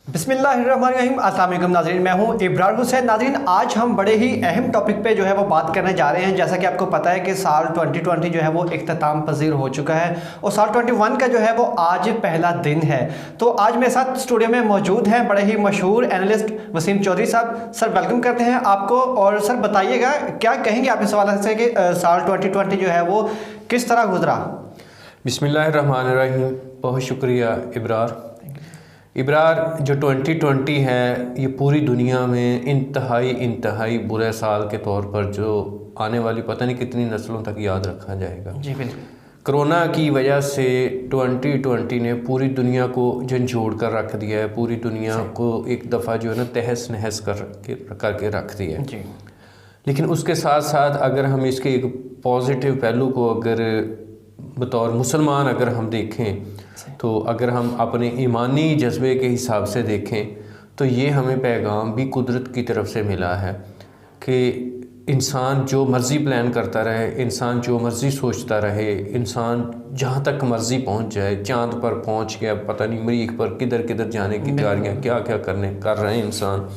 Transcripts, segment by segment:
बिस्मिल्लाहिर्रहमानिर्रहीम। अस्सलाम वालेकुम नाज़रीन, मैं हूं इब्रार हुसैन। नाज़रीन, आज हम बड़े ही अहम टॉपिक पे जो है वो बात करने जा रहे हैं। जैसा कि आपको पता है कि साल 2020 जो है वो इख्तिताम पजीर हो चुका है और साल 21 का जो है वो आज पहला दिन है। तो आज मेरे साथ स्टूडियो में मौजूद हैं बड़े ही मशहूर एनालिस्ट वसीम चौधरी साहब। सर, वेलकम करते हैं आपको। और सर बताइएगा, क्या कहेंगे आप इस हवाले से कि साल 2020 जो है वो किस तरह गुजरा? बिस्मिल्लाहिर्रहमानिर्रहीम। बहुत शुक्रिया इब्रार। जो 2020 है ये पूरी दुनिया में इंतहाई बुरे साल के तौर पर जो आने वाली पता नहीं कितनी नस्लों तक याद रखा जाएगा। जी बिल्कुल। कोरोना की वजह से 2020 ने पूरी दुनिया को झंझोड़ कर रख दिया है। पूरी दुनिया को एक दफ़ा जो है ना तहस नहस करके रख दिया है। जी। लेकिन उसके साथ साथ अगर हम इसके एक पॉजिटिव पहलू को अगर बतौर मुसलमान अगर हम देखें, तो अगर हम अपने ईमानी जज्बे के हिसाब से देखें तो ये हमें पैगाम भी कुदरत की तरफ से मिला है कि इंसान जो मर्ज़ी प्लान करता रहे, इंसान जो मर्ज़ी सोचता रहे, इंसान जहाँ तक मर्ज़ी पहुँच जाए, चाँद पर पहुँच गया, पता नहीं मरीख पर किधर किधर जाने की तैयारियाँ क्या क्या कर रहे हैं इंसान।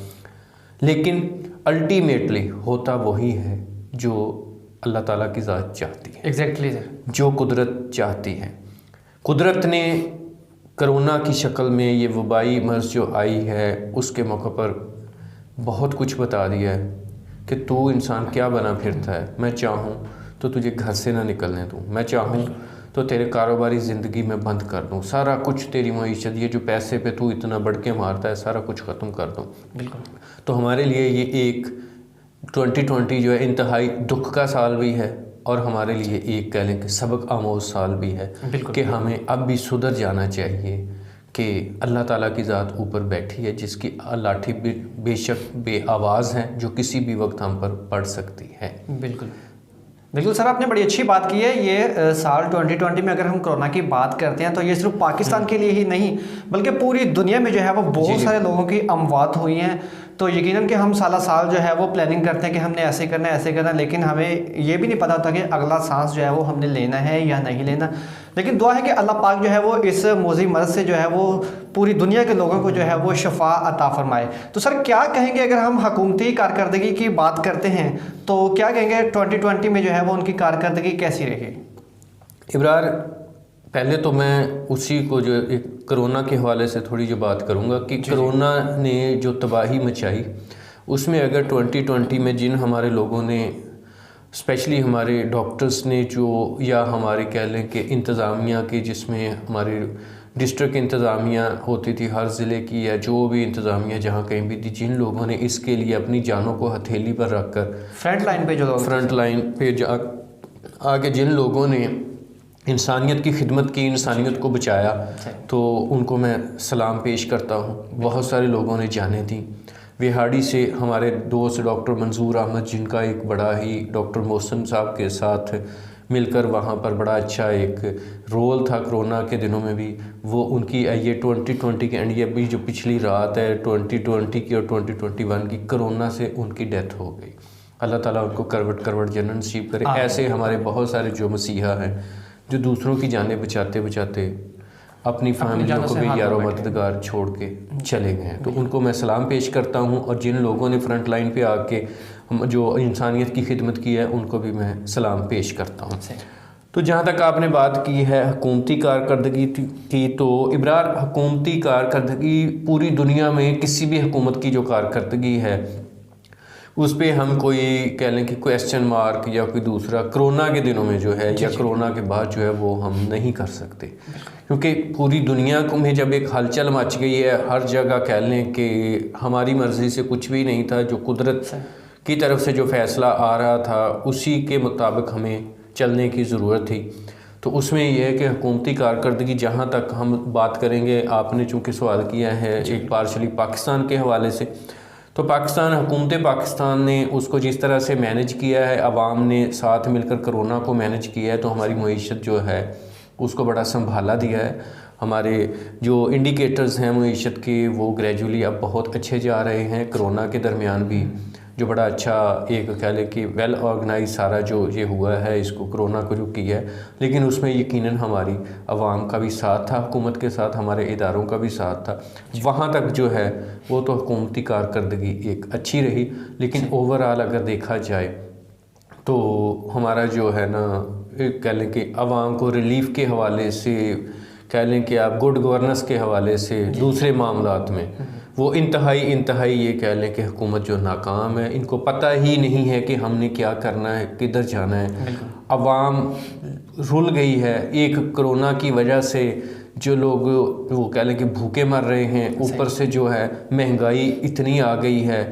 लेकिन अल्टीमेटली होता वही है जो अल्लाह ताला की ज़ात चाहती है। एग्जैक्टली जो कुदरत चाहती है। कुदरत ने कोरोना की शक्ल में ये वबाई मर्ज़ जो आई है उसके मौके पर बहुत कुछ बता दिया है कि तू इंसान क्या बना फिरता है। मैं चाहूँ तो तुझे घर से ना निकलने दूँ, मैं चाहूँ तो तेरे कारोबारी ज़िंदगी में बंद कर दूँ, सारा कुछ तेरी मईशत, ये जो पैसे पे तू इतना बढ़ के मारता है, सारा कुछ ख़त्म कर दूँ। बिल्कुल। तो हमारे लिए ये एक 2020 जो है इंतहाई दुख का साल भी है और हमारे लिए एक कह लें कि सबक आमोज साल भी है कि हमें अब भी सुधर जाना चाहिए कि अल्लाह ताला की ज़ात ऊपर बैठी है जिसकी लाठी बेशक बे आवाज़ है जो किसी भी वक्त हम पर पड़ सकती है। बिल्कुल बिल्कुल सर, आपने बड़ी अच्छी बात की है। ये साल 2020 में अगर हम कोरोना की बात करते हैं तो ये सिर्फ पाकिस्तान के लिए ही नहीं बल्कि पूरी दुनिया में जो है वो बहुत सारे लोगों की अमवात हुई हैं। तो यकीनन कि हम साल जो है वो प्लानिंग करते हैं कि हमने ऐसे करना है, लेकिन हमें ये भी नहीं पता होता कि अगला सांस जो है वो हमने लेना है या नहीं लेना। लेकिन दुआ है कि अल्लाह पाक जो है वो इस मौजी मर्ज़ से जो है वो पूरी दुनिया के लोगों को जो है वो शफा अता फरमाए। तो सर क्या कहेंगे, अगर हम हुकूमती कारकर्दगी की बात करते हैं तो क्या कहेंगे 2020 में जो है वो उनकी कारकर्दगी कैसी रही? इब्रार, पहले तो मैं उसी को जो एक कोरोना के हवाले से थोड़ी जो बात करूँगा कि कोरोना ने जो तबाही मचाई उसमें अगर 2020 में जिन हमारे लोगों ने, स्पेशली हमारे डॉक्टर्स ने जो, या हमारे कह लें कि इंतज़ामिया की, जिसमें हमारी डिस्ट्रिक्ट इंतज़ामिया होती थी हर ज़िले की, या जो भी इंतज़ामिया जहाँ कहीं भी थी, जिन लोगों ने इसके लिए अपनी जानों को हथेली पर रख कर फ्रंट लाइन पे जा आगे जिन लोगों ने इंसानियत की खिदमत की, इंसानियत को बचाया, तो उनको मैं सलाम पेश करता हूँ। बहुत सारे लोगों ने जानें दी। विहाड़ी से हमारे दोस्त डॉक्टर मंजूर अहमद, जिनका एक बड़ा ही डॉक्टर मोहसिन साहब के साथ मिलकर वहाँ पर बड़ा अच्छा एक रोल था कोरोना के दिनों में भी, वो उनकी ये 2020 के एंड, ये अभी जो पिछली रात है 2020 की और 2021 की, कोरोना से उनकी डेथ हो गई। अल्लाह ताला उनको करवट जन्नत नसीब करे। ऐसे हमारे बहुत सारे जो मसीहा हैं जो दूसरों की जानें बचाते बचाते अपनी फैमिलियों को भी यारो मददगार छोड़ के चले गए हैं, तो उनको मैं सलाम पेश करता हूँ। और जिन लोगों ने फ्रंट लाइन पे आके जो इंसानियत की खिदमत की है उनको भी मैं सलाम पेश करता हूँ। तो जहाँ तक आपने बात की है हुकूमती कारकर्दगी की, तो इब्रार, हुकूमती कारकर्दगी पूरी दुनिया में किसी भी हुकूमत की जो कारकर्दगी है उस पर हम कोई कह लें कि क्वेश्चन मार्क या कोई दूसरा कोरोना के दिनों में जो है या कोरोना के बाद जो है वो हम नहीं कर सकते, क्योंकि पूरी दुनिया में जब एक हलचल मच गई है, हर जगह कह लें कि हमारी मर्ज़ी से कुछ भी नहीं था, जो कुदरत की तरफ से जो फ़ैसला आ रहा था उसी के मुताबिक हमें चलने की ज़रूरत थी। तो उसमें यह है कि हुकूमती कारकर्दगी जहाँ तक हम बात करेंगे, आपने चूँकि सवाल किया है एक पार्शली पाकिस्तान के हवाले से, तो पाकिस्तान, हुकूमत पाकिस्तान ने उसको जिस तरह से मैनेज किया है, अवाम ने साथ मिलकर कोरोना को मैनेज किया है, तो हमारी मईशत जो है उसको बड़ा संभाला दिया है। हमारे जो इंडिकेटर्स हैं मईशत के वो ग्रेजुअली अब बहुत अच्छे जा रहे हैं। कोरोना के दरमियान भी जो बड़ा अच्छा एक कह लें कि वेल ऑर्गेनाइज सारा जो ये हुआ है, इसको कोरोना को जो किया है, लेकिन उसमें यकीनन हमारी आवाम का भी साथ था, हुकूमत के साथ हमारे इदारों का भी साथ था। वहाँ तक जो है वो तो हुकूमती कारकर्दगी एक अच्छी रही, लेकिन ओवरऑल अगर देखा जाए तो हमारा जो है ना एक कह लें कि आवाम को रिलीफ के हवाले से, कह लें कि आप गुड गवर्नेंस के हवाले से, दूसरे मामलात में वो इंतहाई ये कह लें कि हुकूमत जो नाकाम है, इनको पता ही नहीं है कि हमने क्या करना है, किधर जाना है। अवाम रुल गई है। एक कोरोना की वजह से जो लोग वो कह लें कि भूखे मर रहे हैं, ऊपर से जो है महंगाई इतनी आ गई है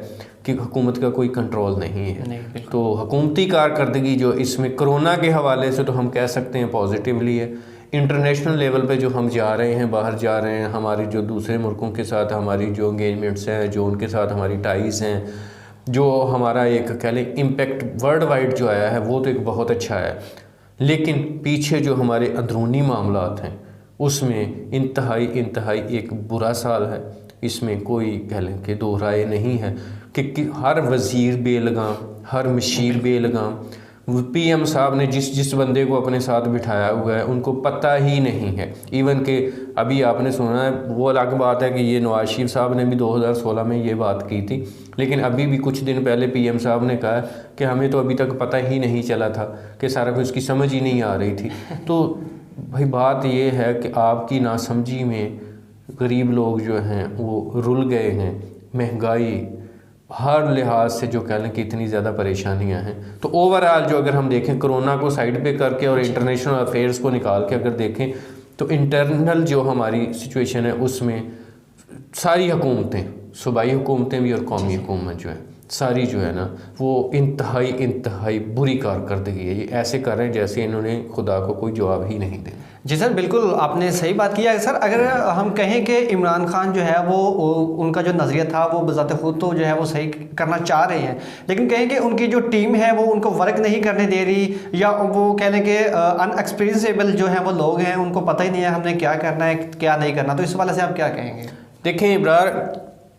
कि हुकूमत का कोई कंट्रोल नहीं है। तो हुकूमती कारकर्दगी जो इसमें कोरोना के हवाले से तो हम कह सकते हैं पॉजिटिवली है। इंटरनेशनल लेवल पे जो हम जा रहे हैं, बाहर जा रहे हैं, हमारी जो दूसरे मुल्कों के साथ हमारी जो एंगेजमेंट्स हैं, जो उनके साथ हमारी टाइज़ हैं, जो हमारा एक कह लें इम्पेक्ट वर्ल्ड वाइड जो आया है, वो तो एक बहुत अच्छा है। लेकिन पीछे जो हमारे अंदरूनी मामलात हैं उसमें इंतहाई एक बुरा साल है। इसमें कोई कह लें कि दो राय नहीं है कि हर वज़ीर बेलगाम, हर मशीर बेलगाम, पीएम साहब ने जिस बंदे को अपने साथ बिठाया हुआ है उनको पता ही नहीं है। इवन के अभी आपने सुना है, वो अलग बात है कि ये नवाज शरीफ साहब ने भी 2016 में ये बात की थी, लेकिन अभी भी कुछ दिन पहले पीएम साहब ने कहा कि हमें तो अभी तक पता ही नहीं चला था, कि सारा कुछ की समझ ही नहीं आ रही थी। तो भाई बात ये है कि आपकी नासमझी में गरीब लोग जो हैं वो रुल गए हैं। महंगाई हर लिहाज से जो कह लें कि इतनी ज़्यादा परेशानियां हैं। तो ओवरऑल जो अगर हम देखें कोरोना को साइड पे करके और इंटरनेशनल अफेयर्स को निकाल के अगर देखें तो इंटरनल जो हमारी सिचुएशन है उसमें सारी हुकूमतें, सूबाई हुकूमतें भी और कौमी हुकूमत जो है सारी जो है ना वो इंतहाई बुरी कारकर्दगी है। ये ऐसे कर रहे हैं जैसे इन्होंने खुदा को कोई जवाब ही नहीं देना। जी सर, बिल्कुल आपने सही बात की है। सर अगर हम कहें कि इमरान खान जो है वो उनका जो नज़रिया था वो बज़ाते खुद तो जो है वो सही करना चाह रहे हैं, लेकिन कहें कि उनकी जो टीम है वो उनको वर्क नहीं करने दे रही, या वो कह लें कि अनएक्सपीरियंसेबल जो है वो लोग हैं, उनको पता ही नहीं है हमने क्या करना है क्या नहीं करना। तो इस वाले से आप क्या कहेंगे? देखें इब्रार,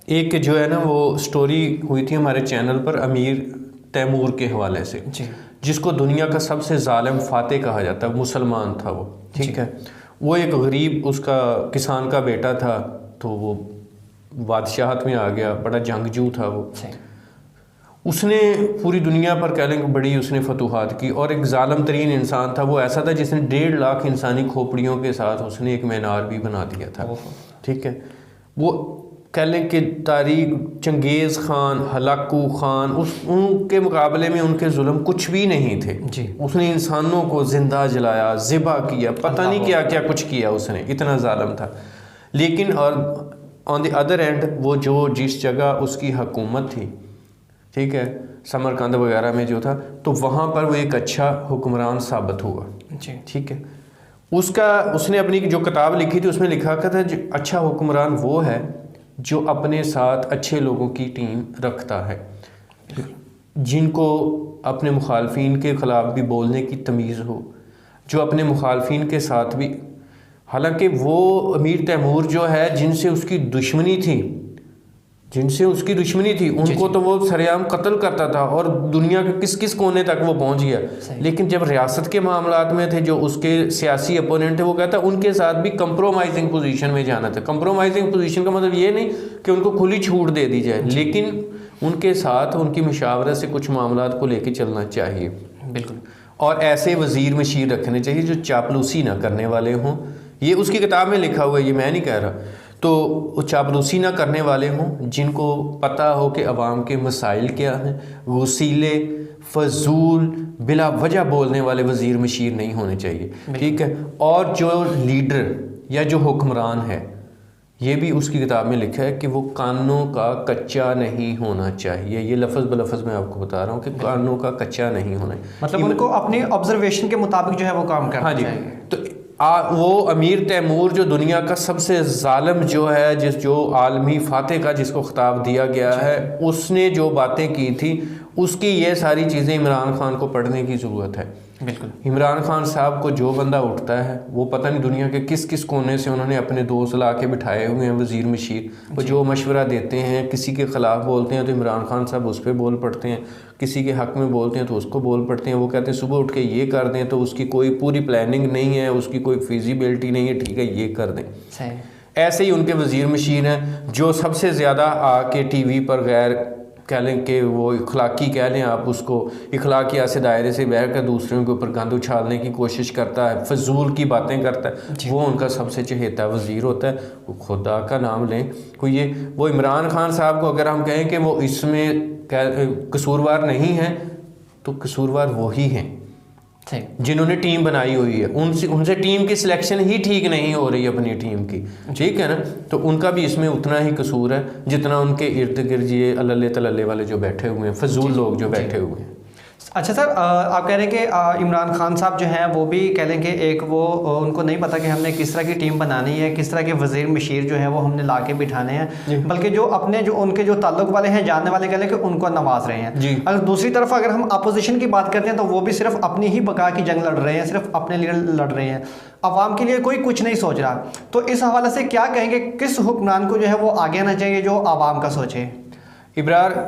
एक जो है ना वो स्टोरी हुई थी हमारे चैनल पर अमीर तैमूर के हवाले से, जिसको दुनिया का सबसे ज़ालिम फातेह कहा जाता है। मुसलमान था वो, ठीक है। वो एक गरीब उसका किसान का बेटा था, तो वो बादशाहत में आ गया, बड़ा जंगजू था वो। उसने पूरी दुनिया पर कह लें बड़ी उसने फतूहात की, और एक ज़ालिम तरीन इंसान था वो। ऐसा था जिसने 1.5 लाख इंसानी खोपड़ियों के साथ उसने एक मीनार भी बना दिया था, ठीक है। वो कह लें कि तारीख चंगेज़ खान, हलाकू खान, उनके मुकाबले में उनके जुल्म कुछ भी नहीं थे जी। उसने इंसानों को ज़िंदा जलाया, ज़िबा किया, पता नहीं क्या क्या कुछ किया उसने, इतना ज़ालिम था। लेकिन और ऑन द अदर एंड वो जो जिस जगह उसकी हुकूमत थी, ठीक है, समरकंद वगैरह में जो था, तो वहाँ पर वो एक अच्छा हुक्मरान साबित हुआ, ठीक है। उसने अपनी जो किताब लिखी थी उसमें लिखा था अच्छा हुक्मरान वो है जो अपने साथ अच्छे लोगों की टीम रखता है, जिनको अपने मुखालफिन के ख़िलाफ़ भी बोलने की तमीज़ हो, जो अपने मुखालफिन के साथ भी, हालांकि वो अमीर तैमूर जो है जिनसे उसकी दुश्मनी थी उनको तो वो सरेआम कत्ल करता था और दुनिया के किस किस कोने तक वो पहुंच गया। लेकिन जब रियासत के मामलात में थे, जो उसके सियासी अपोनेंट थे, वो कहता उनके साथ भी कंप्रोमाइजिंग पोजीशन में जाना था। कंप्रोमाइजिंग पोजीशन का मतलब ये नहीं कि उनको खुली छूट दे दी जाए, लेकिन उनके साथ उनकी मुशावरत से कुछ मामलात को लेकर चलना चाहिए। बिल्कुल। और ऐसे वज़ीर मशीर रखने चाहिए जो चापलूसी ना करने वाले हों। ये उसकी किताब में लिखा हुआ है, ये मैं नहीं कह रहा। तो चापलूसी ना करने वाले हों, जिनको पता हो कि अवाम के मसाइल क्या हैं। वसीले फजूल बिला वजह बोलने वाले वज़ीर मशीर नहीं होने चाहिए, ठीक है। और जो लीडर या जो हुक्मरान है, ये भी उसकी किताब में लिखा है कि वो कानों का कच्चा नहीं होना चाहिए। ये लफ्ज़ बलफ्ज़ मैं आपको बता रहा हूँ कि कानों का कच्चा नहीं होना, मतलब उनको अपनी ऑब्जर्वेशन के मुताबिक जो है वो काम करना चाहिए। तो वो अमीर तैमूर जो दुनिया का सबसे ज़ालिम जो है, जो आलमी फातेह का जिसको खिताब दिया गया है, उसने जो बातें की थी उसकी ये सारी चीज़ें इमरान खान को पढ़ने की ज़रूरत है। बिल्कुल। इमरान खान साहब को जो बंदा उठता है वो पता नहीं दुनिया के किस किस कोने से उन्होंने अपने दोस्त ला के बिठाए हुए हैं, वज़ीर मशीर, वो जो मशवरा देते हैं, किसी के ख़िलाफ़ बोलते हैं तो इमरान खान साहब उस पर बोल पड़ते हैं, किसी के हक़ में बोलते हैं तो उसको बोल पड़ते हैं। वो कहते हैं सुबह उठ के ये कर दें तो उसकी कोई पूरी प्लानिंग नहीं है, उसकी कोई फिजिबिलिटी नहीं है, ठीक है ये कर दें। ऐसे ही उनके वज़ीर मशीर हैं जो सबसे ज़्यादा आके टीवी पर गैर कह लें कि वो इखलाकी कह लें आप उसको, इखलाकी ऐसे दायरे से बह कर दूसरों के ऊपर गंद उछालने की कोशिश करता है, फजूल की बातें करता है, वो उनका सबसे चहेता वज़ीर होता है। वो खुदा का नाम लें कोई ये वो इमरान खान साहब को अगर हम कहें कि वो इसमें कसूरवार नहीं है तो कसूरवार वही हैं जिन्होंने टीम बनाई हुई है। उनसे टीम की सिलेक्शन ही ठीक नहीं हो रही अपनी टीम की, ठीक है ना, तो उनका भी इसमें उतना ही कसूर है जितना उनके इर्द गिर्द ये अल्ले तल्ले वाले जो बैठे हुए हैं, फजूल लोग जो बैठे हुए हैं। अच्छा सर, आप कह रहे हैं कि इमरान खान साहब जो हैं वो भी कह लें कि एक वो उनको नहीं पता कि हमने किस तरह की टीम बनानी है, किस तरह के वज़ीर मशीर जो है वो हमने ला के बिठाने हैं, बल्कि जो अपने जो उनके जो ताल्लुक वाले हैं, जानने वाले कह लें कि उनको नवाज रहे हैं। अगर दूसरी तरफ अगर हम अपोजिशन की बात करते हैं तो वो भी सिर्फ अपनी ही बका की जंग लड़ रहे हैं, सिर्फ अपने लिए लड़ रहे हैं, अवाम के लिए कोई कुछ नहीं सोच रहा। तो इस हवाले से क्या कहेंगे, किस हुक्मरान को जो है वो आगे आना चाहिए जो आवाम का सोचे? इब्रार,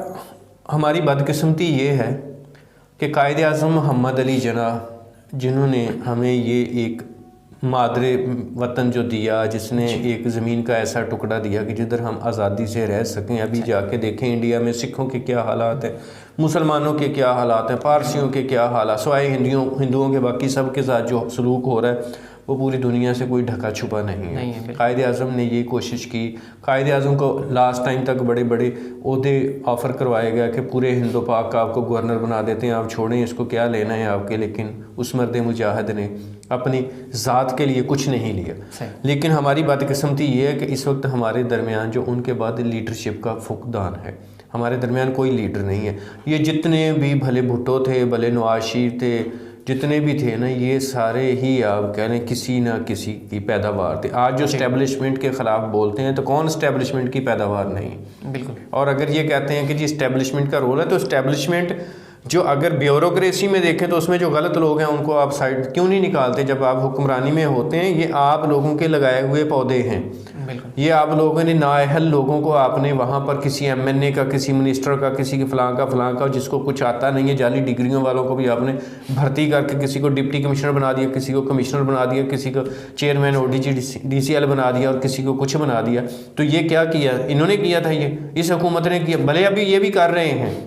हमारी बदकिस्मती ये है कि कायद आज़म मोहम्मद अली जिन्ना जिन्होंने हमें ये एक मादरे वतन जो दिया, जिसने एक ज़मीन का ऐसा टुकड़ा दिया कि जिधर हम आज़ादी से रह सकें। अभी जाके देखें इंडिया में सिखों के क्या हालात हैं, मुसलमानों के क्या हालात हैं, पारसियों के क्या हालात, सवाए हिंदुओं के बाकी सब के साथ जो सलूक हो रहा है वो पूरी दुनिया से कोई ढका छुपा नहीं है। कायद आज़म ने ये कोशिश की, कायद आज़म को लास्ट टाइम तक बड़े बड़े ओहदे ऑफ़र करवाया गया कि पूरे हिंदो पाक का आपको गवर्नर बना देते हैं, आप छोड़ें इसको, क्या लेना है आपके। लेकिन उस मर्द मुजाहिद ने अपनी ज़ात के लिए कुछ नहीं लिया। लेकिन हमारी बदकिस्मती ये है कि इस वक्त हमारे दरमियान जो उनके बाद लीडरशिप का फुकदान है, हमारे दरमियान कोई लीडर नहीं है। ये जितने भी भले भुट्टो थे, भले नवाज शरीफ थे, जितने भी थे ना, ये सारे ही आप कह लें किसी ना किसी की पैदावार थे। आज जो इस्टेब्लिशमेंट के ख़िलाफ़ बोलते हैं तो कौन इस्टेब्लिशमेंट की पैदावार नहीं? बिल्कुल। और अगर ये कहते हैं कि जी इस्टेब्लिशमेंट का रोल है, तो इस्टेब्लिशमेंट जो अगर ब्यूरोक्रेसी में देखें तो उसमें जो गलत लोग हैं उनको आप साइड क्यों नहीं निकालते? जब आप हुक्मरानी में होते हैं, ये आप लोगों के लगाए हुए पौधे हैं। ये आप लोगों ने नाअहल लोगों को आपने वहाँ पर किसी MNA का, किसी मिनिस्टर का, किसी के फलां का जिसको कुछ आता नहीं है, जाली डिग्रियों वालों को भी आपने भर्ती करके किसी को डिप्टी कमिश्नर बना दिया, किसी को कमिश्नर बना दिया, किसी को चेयरमैन ODG DCL बना दिया और किसी को कुछ बना दिया। तो ये क्या किया? इन्होंने किया था, ये इस हुकूमत ने किया। भले अभी ये भी कर रहे हैं,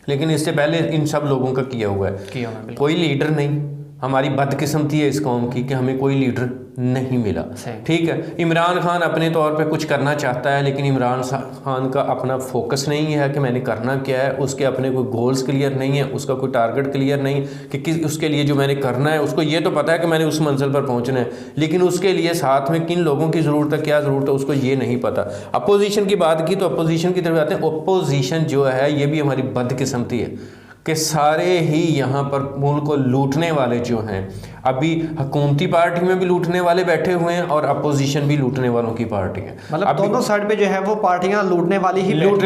लेकिन इससे पहले इन सब लोगों का किया हुआ है। कोई लीडर नहीं। हमारी बदकिस्मती है इस कौम की कि हमें कोई लीडर नहीं मिला। ठीक है, इमरान खान अपने तौर पे कुछ करना चाहता है, लेकिन इमरान खान का अपना फोकस नहीं है कि मैंने करना क्या है। उसके अपने कोई गोल्स क्लियर नहीं है, उसका कोई टारगेट क्लियर नहीं कि किस उसके लिए जो मैंने करना है। उसको ये तो पता है कि मैंने उस मंजिल पर पहुंचना है, लेकिन उसके लिए साथ में किन लोगों की ज़रूरत है, क्या ज़रूरत है, उसको ये नहीं पता। अपोजिशन की बात की तो अपोजिशन की तरफ आते हैं। अपोजिशन जो है ये भी हमारी बदकिस्मती है कि सारे ही यहाँ पर मुल्क को लूटने वाले जो हैं, अभी हुकूमती पार्टी में भी लूटने वाले बैठे हुए हैं और अपोजिशन भी लूटने वालों की पार्टी है। मतलब दोनों साइड पे जो है वो पार्टियां लूटने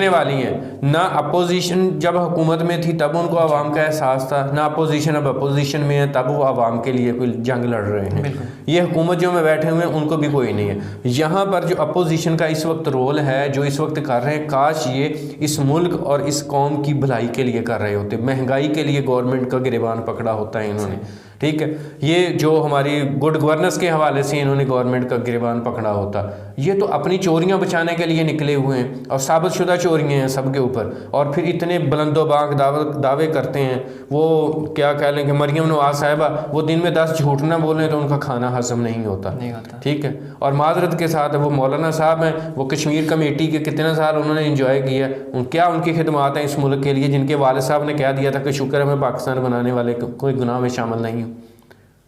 वाली हैं। ना अपोजिशन जब हुकूमत में थी तब उनको आवाम का एहसास था, ना अपोजिशन अब अपोजिशन में है तब वो आवाम के लिए कोई जंग लड़ रहे हैं। ये हुकूमत जो में बैठे हुए हैं उनको भी कोई नहीं है। यहाँ पर जो अपोजिशन का इस वक्त रोल है, जो इस वक्त कर रहे हैं, काश ये इस मुल्क और इस कौम की भलाई के लिए कर रहे होते। महंगाई के लिए गवर्नमेंट का गिरबान पकड़ा होता है इन्होंने, ठीक है। ये जो हमारी गुड गवर्नेंस के हवाले से इन्होंने गवर्नमेंट का गिरबान पकड़ा होता, ये तो अपनी चोरियां बचाने के लिए निकले हुए हैं और साबितशुदा चोरियां हैं सबके ऊपर। और फिर इतने बुलंदोबाग दावे करते हैं। वो क्या कह लें कि मरियम नवाज साहिबा वो दिन में 10 झूठ ना बोलें तो उनका खाना हजम नहीं होता, ठीक है। और माजरत के साथ वो मौलाना साहब हैं, वो कश्मीर कमेटी के कितने साल उन्होंने इंजॉय किया। क्या उनकी खिदमात हैं इस मुल्क के लिए, जिनके वालिद साहब ने कह दिया था कि शुक्र है मैं पाकिस्तान बनाने वाले कोई गुनाह में शामिल नहीं हूँ,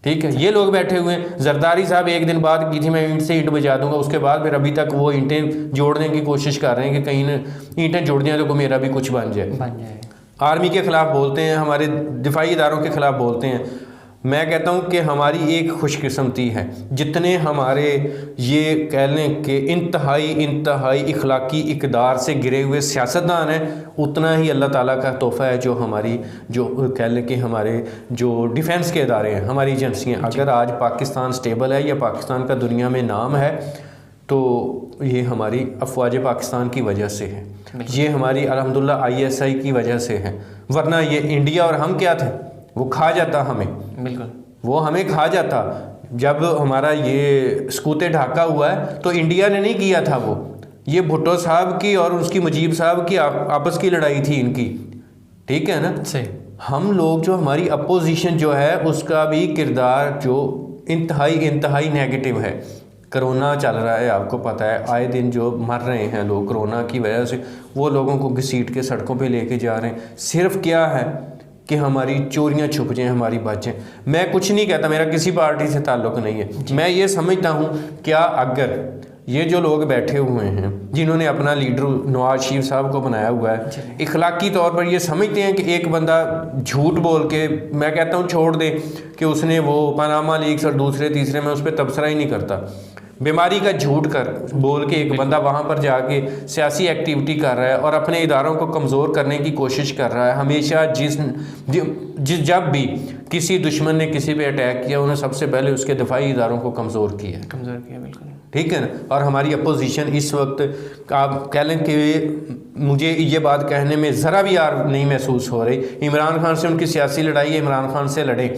ठीक है। ये लोग बैठे हुए हैं। जरदारी साहब एक दिन बाद की थी मैं ईंट से ईंट बजा दूंगा, उसके बाद फिर अभी तक वो ईंटें जोड़ने की कोशिश कर रहे हैं कि कहीं ना ईंटें जुड़ जाएं तो मेरा भी कुछ बन जाए। आर्मी के ख़िलाफ़ बोलते हैं, हमारे दिफाई इदारों के ख़िलाफ़ बोलते हैं। मैं कहता हूँ कि हमारी एक खुशकिस्मती है, जितने हमारे ये कह लें कि इंतहाई इखलाकी इक़दार से गिरे हुए सियासतदान हैं, उतना ही अल्लाह ताला का तोहफ़ा है जो हमारी जो कह लें कि हमारे जो डिफेंस के इदारे हैं, हमारी एजेंसियाँ। अगर आज पाकिस्तान स्टेबल है या पाकिस्तान का दुनिया में नाम है तो ये हमारी अफवाज पाकिस्तान की वजह से है, ये हमारी अल्हम्दुलिल्लाह ISI की वजह से है। वरना ये इंडिया और हम क्या थे, वो खा जाता हमें, बिल्कुल वो हमें खा जाता। जब हमारा ये सकूते ढाका हुआ है तो इंडिया ने नहीं किया था, वो ये भुट्टो साहब की और उसकी मुजीब साहब की आपस की लड़ाई थी इनकी, ठीक है ना। सही हम लोग जो हमारी अपोजिशन जो है उसका भी किरदार जो इंतहाई नेगेटिव है। कोरोना चल रहा है, आपको पता है, आए दिन जो मर रहे हैं लोग कोरोना की वजह से, वो लोगों को घसीट के सड़कों पे लेके जा रहे हैं। सिर्फ क्या है कि हमारी चोरियां छुप जाएं, हमारी बचें। मैं कुछ नहीं कहता, मेरा किसी पार्टी से ताल्लुक़ नहीं है। मैं ये समझता हूँ क्या अगर ये जो लोग बैठे हुए हैं जिन्होंने अपना लीडर नवाज शरीफ साहब को बनाया हुआ है, इखलाकी तौर पर ये समझते हैं कि एक बंदा झूठ बोल के, मैं कहता हूँ छोड़ दे कि उसने वो पनामा लीक्स और दूसरे तीसरे में उस पर तबसरा ही नहीं करता, बीमारी का झूठ कर बोल के एक बंदा वहाँ पर जाके सियासी एक्टिविटी कर रहा है और अपने इदारों को कमज़ोर करने की कोशिश कर रहा है। हमेशा जब भी किसी दुश्मन ने किसी पे अटैक किया, उन्हें सबसे पहले उसके दिफाई इदारों को कमज़ोर किया बिल्कुल, ठीक है ना। और हमारी अपोजिशन इस वक्त आप कह लें कि मुझे ये बात कहने में ज़रा भी यार नहीं महसूस हो रही। इमरान खान से उनकी सियासी लड़ाई है, इमरान खान से लड़े,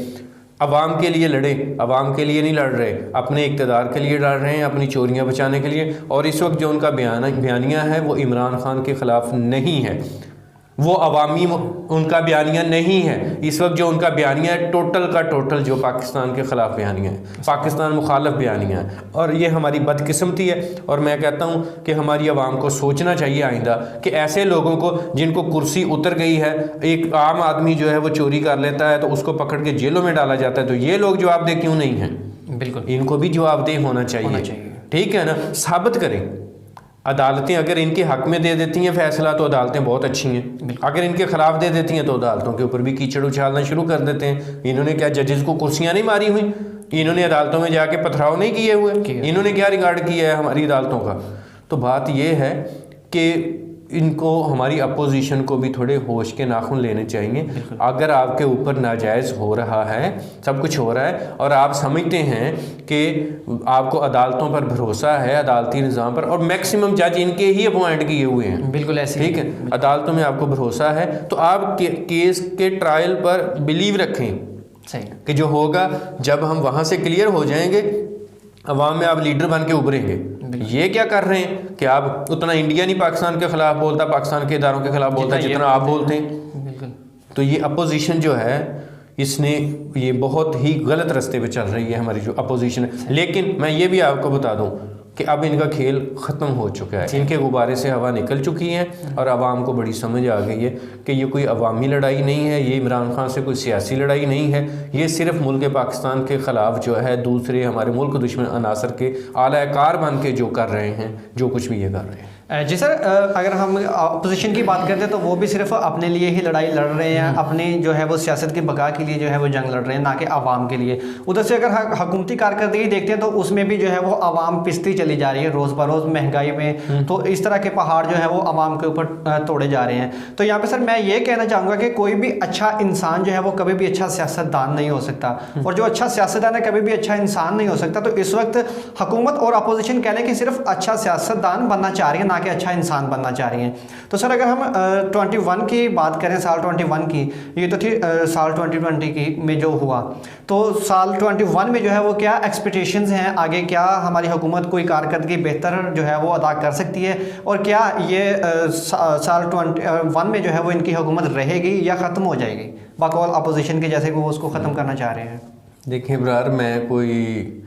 अवाम के लिए लड़े, अवाम के लिए नहीं लड़ रहे, अपने इक़्तिदार के लिए लड़ रहे हैं, अपनी चोरियां बचाने के लिए। और इस वक्त जो उनका बयानिया है वो इमरान खान के ख़िलाफ़ नहीं है, वो अवामी उनका बयानिया नहीं है। इस वक्त जो उनका बयानिया है टोटल का टोटल जो पाकिस्तान के ख़िलाफ़ बयानिया है, पाकिस्तान मुखालफ बयानिया है। और ये हमारी बदकिस्मती है। और मैं कहता हूँ कि हमारी आवाम को सोचना चाहिए आइंदा कि ऐसे लोगों को जिनको कुर्सी उतर गई है, एक आम आदमी जो है वो चोरी कर लेता है तो उसको पकड़ के जेलों में डाला जाता है, तो ये लोग जवाबदेह क्यों नहीं हैं? बिल्कुल इनको भी जवाबदेह होना चाहिए, ठीक है ना। साबित करें, अदालतें अगर इनके हक में दे देती हैं फैसला तो अदालतें बहुत अच्छी हैं, अगर इनके खिलाफ दे देती हैं तो अदालतों के ऊपर भी कीचड़ उछालना शुरू कर देते हैं। इन्होंने क्या जजेस को कुर्सियां नहीं मारी हुई, इन्होंने अदालतों में जाके पथराव नहीं किए हुए, इन्होंने क्या रिगार्ड किया है हमारी अदालतों का। तो बात यह है कि इनको हमारी अपोजिशन को भी थोड़े होश के नाखून लेने चाहिए। अगर आपके ऊपर नाजायज़ हो रहा है, सब कुछ हो रहा है और आप समझते हैं कि आपको अदालतों पर भरोसा है, अदालती निज़ाम पर, और मैक्सिमम जज इनके ही अपॉइंट किए हुए हैं, बिल्कुल ऐसे, ठीक है, अदालतों में आपको भरोसा है, तो आप केस के ट्रायल पर बिलीव रखें। सही कि जो होगा जब हम वहाँ से क्लियर हो जाएंगे, अवाम में आप लीडर बन के उभरेंगे। ये क्या कर रहे हैं कि आप उतना इंडिया नहीं पाकिस्तान के खिलाफ बोलता, पाकिस्तान के इदारों के खिलाफ बोलता है जितना आप बोलते हैं। बिल्कुल। तो ये अपोजिशन जो है इसने ये बहुत ही गलत रास्ते पे चल रही है हमारी जो अपोजिशन है। लेकिन मैं ये भी आपको बता दूं कि अब इनका खेल ख़त्म हो चुका है, इनके गुब्बारे से हवा निकल चुकी है और आवाम को बड़ी समझ आ गई है कि ये कोई अवामी लड़ाई नहीं है, ये इमरान खान से कोई सियासी लड़ाई नहीं है, ये सिर्फ मुल्क पाकिस्तान के ख़िलाफ़ जो है दूसरे हमारे मुल्क दुश्मन अनासर के आला-कार बन के जो कर रहे हैं, जो कुछ भी ये कर रहे हैं। जी सर, अगर हम अपोजिशन की बात करते हैं तो वो भी सिर्फ अपने लिए ही लड़ाई लड़ रहे हैं, अपनी जो है वो सियासत की बका के लिए जो है वो जंग लड़ रहे हैं, ना कि आवाम के लिए। उधर से अगर हुकूमती कारकर्दगी देखते हैं तो उसमें भी जो है वो आवाम पिसती चली जा रही है रोज़ बरोज़ महंगाई में। तो इस तरह के पहाड़ जो है वो आवाम के ऊपर तोड़े जा रहे हैं। तो यहाँ पे सर मैं ये कहना चाहूँगा कि कोई भी अच्छा इंसान जो है वो कभी भी अच्छा सियासतदान नहीं हो सकता, और जो अच्छा सियासतदान है कभी भी अच्छा इंसान नहीं हो सकता। तो इस वक्त हुकूमत और अपोजिशन कह लें कि सिर्फ अच्छा सियासतदान बनना चाह रही है, ना कि अच्छा इंसान बनना चाह रही हैं। तो सर अगर हम 21 की बात करें, साल 21 की, ये तो थी साल 2020 की में जो हुआ, तो साल 21 में जो है वो क्या एक्सपेक्टेशंस हैं आगे, क्या हमारी हुकूमत कोई कारकर्दगी बेहतर जो है वो अदा कर सकती है, और क्या ये साल 21 में जो है वो इनकी हुकूमत रहेगी या ख़त्म हो जाएगी बकौल अपोजिशन के, जैसे कि वो उसको ख़त्म करना चाह रहे हैं? देखिए ब्रार, मैं कोई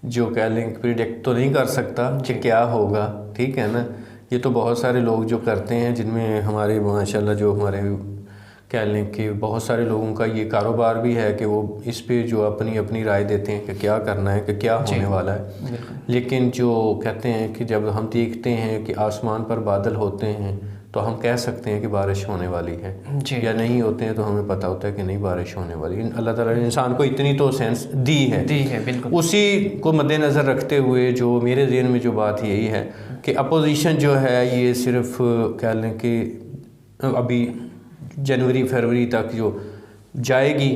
जो कह लें प्रिडिक्ट तो नहीं कर सकता कि क्या होगा, ठीक है ना। ये तो बहुत सारे लोग जो करते हैं, जिनमें हमारे माशाल्लाह जो हमारे कह लें कि बहुत सारे लोगों का ये कारोबार भी है कि वो इस पे जो अपनी अपनी राय देते हैं कि क्या करना है, कि क्या होने वाला है। लेकिन जो कहते हैं कि जब हम देखते हैं कि आसमान पर बादल होते हैं तो हम कह सकते हैं कि बारिश होने वाली है, या नहीं होते हैं तो हमें पता होता है कि नहीं बारिश होने वाली है। अल्लाह ताला ने इंसान को इतनी तो सेंस दी है बिल्कुल। उसी को मद्देनज़र रखते हुए जो मेरे ज़हन में जो बात यही है कि अपोजिशन जो है ये सिर्फ कह लें कि अभी जनवरी फरवरी तक जो जाएगी,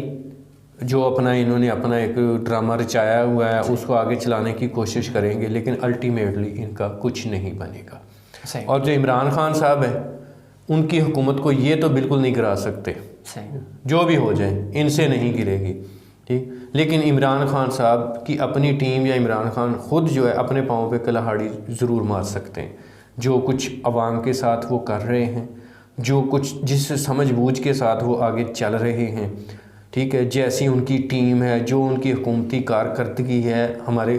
जो अपना इन्होंने अपना एक ड्रामा रचाया हुआ है उसको आगे चलाने की कोशिश करेंगे, लेकिन अल्टीमेटली इनका कुछ नहीं बनेगा। और जो इमरान खान साहब हैं उनकी हुकूमत को ये तो बिल्कुल नहीं गिरा सकते, जो भी हो जाए इनसे नहीं गिरेगी, ठीक। लेकिन इमरान खान साहब की अपनी टीम या इमरान खान ख़ुद जो है अपने पाँव पे कुल्हाड़ी ज़रूर मार सकते हैं। जो कुछ अवाम के साथ वो कर रहे हैं, जो कुछ जिस समझबूझ के साथ वो आगे चल रहे हैं, ठीक है, जैसी उनकी टीम है, जो उनकी हुकूमती कारकर्दगी है हमारे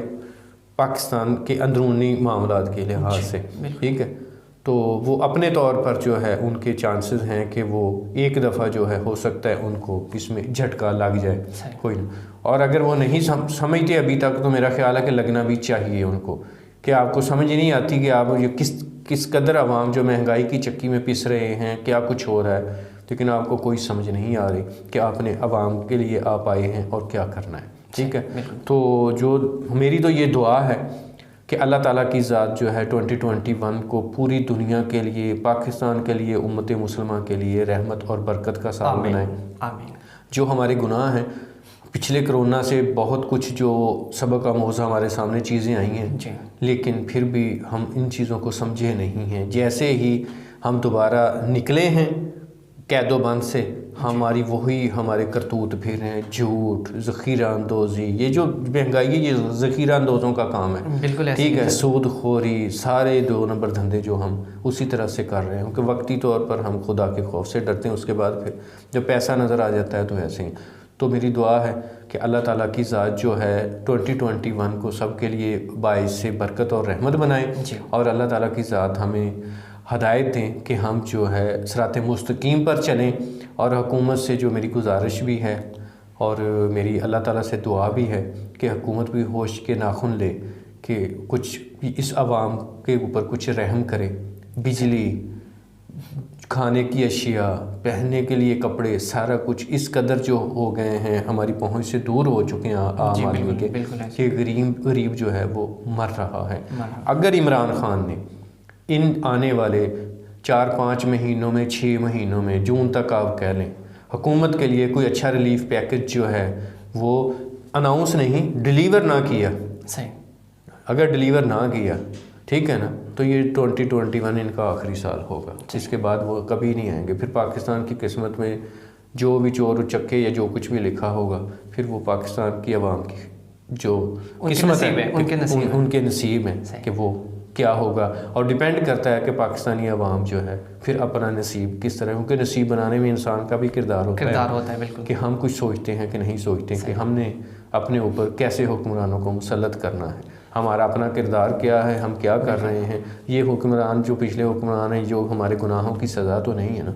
पाकिस्तान के अंदरूनी मामलात के लिहाज से, ठीक है, तो वो अपने तौर पर जो है उनके चांसेस हैं कि वो एक दफ़ा जो है हो सकता है उनको इसमें झटका लग जाए कोई ना। और अगर वो नहीं समझते अभी तक तो मेरा ख्याल है कि लगना भी चाहिए उनको, कि आपको समझ नहीं आती कि आप ये किस कदर आवाम जो महंगाई की चक्की में पिस रहे हैं, क्या कुछ हो रहा है, लेकिन आपको कोई समझ नहीं आ रही कि आपने आवाम के लिए आप आए हैं और क्या करना है, ठीक है। तो जो मेरी तो ये दुआ है कि अल्लाह ताला की ज़ात जो है 2021 को पूरी दुनिया के लिए, पाकिस्तान के लिए, उम्मत मुसलमान के लिए रहमत और बरकत का साल बनाए। आमीन। जो हमारे गुनाह हैं, पिछले कोरोना से बहुत कुछ जो सबक आमोज़ हमारे सामने चीज़ें आई हैं, लेकिन फिर भी हम इन चीज़ों को समझे नहीं हैं। जैसे ही हम दोबारा निकले हैं कैदोबंद से, हमारी वही हमारे करतूत फिर हैं, झूठ, ज़ख़ीरा अंदोज़ी, ये जो महंगाई है ये ज़ख़ीरा अंदोज़ों का काम है, बिल्कुल, ठीक है, सूद खोरी, सारे 2 नंबर धंधे जो हम उसी तरह से कर रहे हैं, क्योंकि वक्ती तौर पर हम खुदा के खौफ से डरते हैं, उसके बाद फिर जब पैसा नज़र आ जाता है तो ऐसे ही। तो मेरी दुआ है कि अल्लाह ताला की ज़ात जो है 2021 को सब के लिए बाइस से बरकत और रहमत बनाए, और अल्लाह ताला की ज़ात हमें हदायत दें कि हम जो है सिरात मुस्तकीम पर चलें। और हुकूमत से जो मेरी गुजारिश भी है और मेरी अल्लाह ताला से दुआ भी है कि हुकूमत भी होश के नाखुन ले कि कुछ इस आवाम के ऊपर कुछ रहम करे। बिजली, खाने की अशिया, पहनने के लिए कपड़े, सारा कुछ इस कदर जो हो गए हैं, हमारी पहुंच से दूर हो चुके हैं आम आदमी के, कि गरीब जो है वो मर रहा है। अगर इमरान खान ने इन आने वाले 4-5 महीनों में, 6 महीनों में, जून तक आप कह लें, हुकूमत के लिए कोई अच्छा रिलीफ पैकेज जो है वो अनाउंस नहीं, डिलीवर ना किया, सही, अगर डिलीवर ना किया, ठीक है ना, तो ये 2021 इनका आखिरी साल होगा। इसके बाद वो कभी नहीं आएंगे। फिर पाकिस्तान की किस्मत में जो भी चोर उचक्के या जो कुछ भी लिखा होगा, फिर वो पाकिस्तान की आवाम की जो किस्मत है, उनके नसीब है कि वो क्या होगा। और डिपेंड करता है कि पाकिस्तानी आवाम जो है फिर अपना नसीब किस तरह, क्योंकि नसीब बनाने में इंसान का भी किरदार होता है बिल्कुल, कि हम कुछ सोचते हैं कि नहीं सोचते कि हमने अपने ऊपर कैसे हुक्मरानों को मुसल्लत करना है, हमारा अपना किरदार क्या है, हम क्या कर रहे हैं। ये हुक्मरान जो पिछले हुक्मरान हैं, जो हमारे गुनाहों की सज़ा तो नहीं है ना,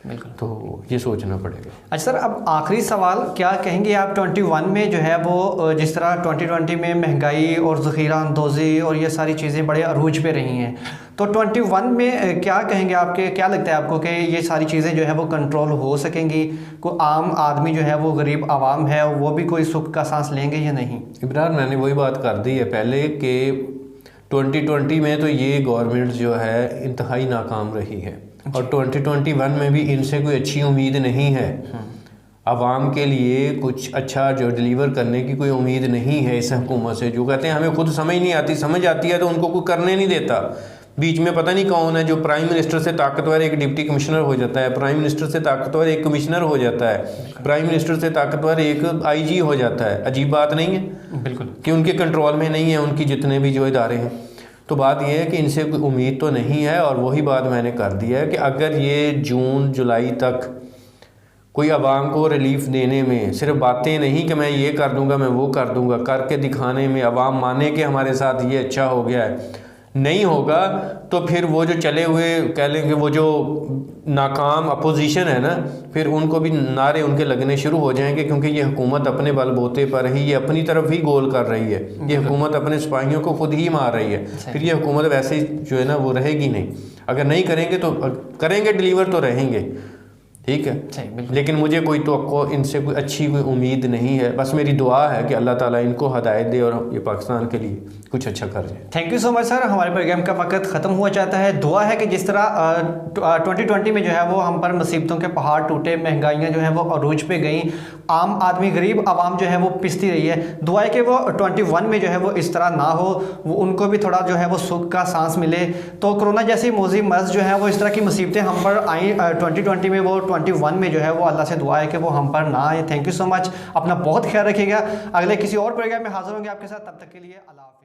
बिल्कुल, तो ये सोचना पड़ेगा। अच्छा सर, अब आखिरी सवाल, क्या कहेंगे आप 21 में जो है वो जिस तरह 2020 में महंगाई और ज़ख़ीरा अंदोज़ी और ये सारी चीज़ें बड़े अरूज पे रही हैं, तो 21 में क्या कहेंगे, आपके क्या लगता है आपको कि ये सारी चीज़ें जो है वो कंट्रोल हो सकेंगी? कोई आम आदमी जो है वो गरीब आवाम है वो भी कोई सुख का सांस लेंगे या नहीं? इमरान, मैंने वही बात कर दी है पहले कि 2020 में तो ये गवर्नमेंट जो है इंतहाई नाकाम रही है, और 2021 में भी इनसे कोई अच्छी उम्मीद नहीं है। आवाम के लिए कुछ अच्छा जो डिलीवर करने की कोई उम्मीद नहीं है इस हुकूमत से। जो कहते हैं हमें खुद समझ नहीं आती, समझ आती है तो उनको कोई करने नहीं देता। बीच में पता नहीं कौन है जो प्राइम मिनिस्टर से ताकतवर एक डिप्टी कमिश्नर हो जाता है, प्राइम मिनिस्टर से ताकतवर एक कमिश्नर हो जाता है, प्राइम मिनिस्टर से ताकतवर एक IG हो जाता है। अजीब बात नहीं है? बिल्कुल, कि उनके कंट्रोल में नहीं है उनकी जितने भी जो इदारे हैं। तो बात यह है कि इनसे कोई उम्मीद तो नहीं है, और वही बात मैंने कर दी है कि अगर ये जून जुलाई तक कोई आवाम को रिलीफ देने में, सिर्फ बातें नहीं कि मैं ये कर दूंगा, मैं वो कर दूंगा, करके दिखाने में, आवाम माने कि हमारे साथ ये अच्छा हो गया है, नहीं होगा, तो फिर वो जो चले हुए कह लेंगे वो जो नाकाम अपोजिशन है ना, फिर उनको भी नारे उनके लगने शुरू हो जाएंगे, क्योंकि ये हुकूमत अपने बलबूते पर ही, ये अपनी तरफ ही गोल कर रही है, ये हुकूमत अपने सिपाहियों को खुद ही मार रही है, फिर ये हुकूमत वैसे जो है ना वो रहेगी नहीं। अगर नहीं करेंगे तो करेंगे डिलीवर तो रहेंगे, ठीक है। सही, बिल्कुल। लेकिन मुझे कोई तो इनसे कोई अच्छी कोई उम्मीद नहीं है। बस मेरी दुआ है कि अल्लाह ताला इनको हदायत दे और ये पाकिस्तान के लिए कुछ अच्छा कर जाए। Thank you so much sir. हमारे प्रोग्राम का वक्त ख़त्म हुआ चाहता है। दुआ है कि जिस तरह 2020 में जो है वो हम पर मुसीबतों के पहाड़ टूटे, महंगाइयाँ जो है वो अरूज पे गई, आम आदमी गरीब आवाम जो है वो पिसती रही है। दुआ है कि वो 21 में जो है वो इस तरह ना हो, वो उनको भी थोड़ा जो है वो सुख का सांस मिले। तो कोरोना जैसी मौजी मर्ज जो है वो इस तरह की मुसीबतें हम पर आई 2020 में, वो 21 में जो है वो अल्लाह से दुआ है कि वो हम पर ना आए। Thank you so much. अपना बहुत ख्याल रखिएगा। अगले किसी और प्रोग्राम में हाजिर होंगे आपके साथ, तब तक के लिए अल्लाह हाफ़िज़।